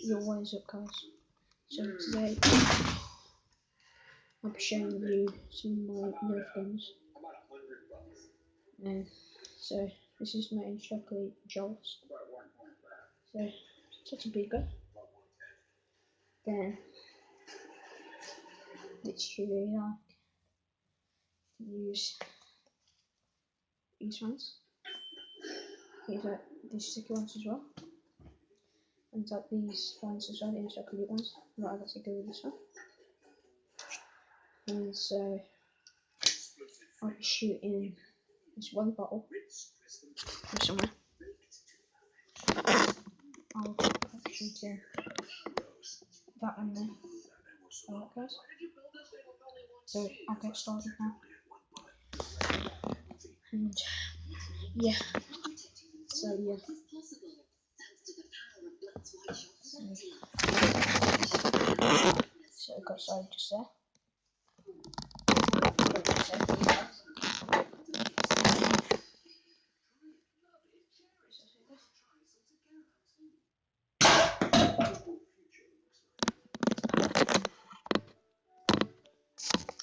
Your what is up, guys? So today I'll be showing you some of my nerf guns. So this is made chocolate jolts. So such a bigger. Then literally use these ones. These are these sticky ones as well. And like these ones as well, the chocolate ones. Right, I got to go with this one. And so I'll be shooting this one bottle from somewhere. I'll be shooting that in there. Alright guys. So I'll get started now. And yeah. So yeah. So I got started just there.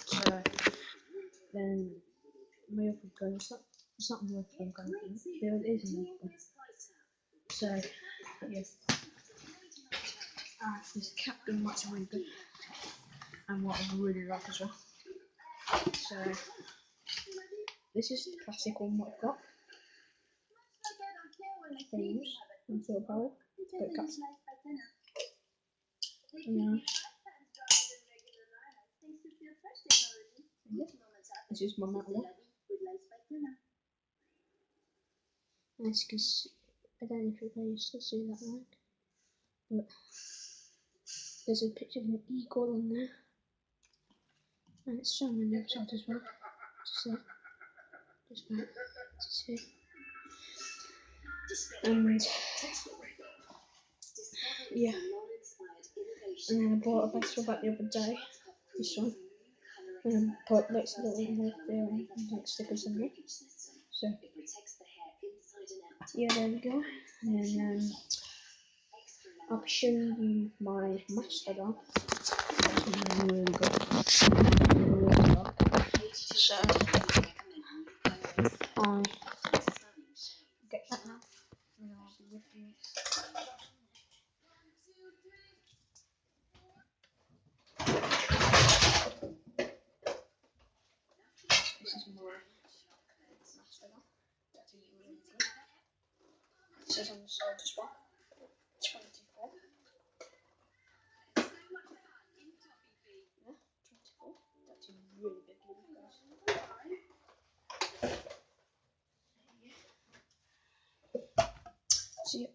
So then my other gun, it's not a nerf gun kind of thing, but it is a nerf gun. So yes, this cap gun works really good, and what I really like as well. So this is the classic one what I've got. Things and full power, but caps. Yeah. This is my metal one. Nice, because I don't know if you guys still see that like, but there's a picture of an eagle on there, and it's shown on the other side as well. Just back to see. And yeah, and then I bought a baseball bat the other day. This one. Put like a little nerf there and like stickers on there. So yeah, there we go. And then I'll be showing you my master gun. It's really good. Really good. So I get that now, and I'll be with you. This is my master gun. That is really good. It says on the side as well. 24. Yeah, 24. That's a really big unit, guys. See you.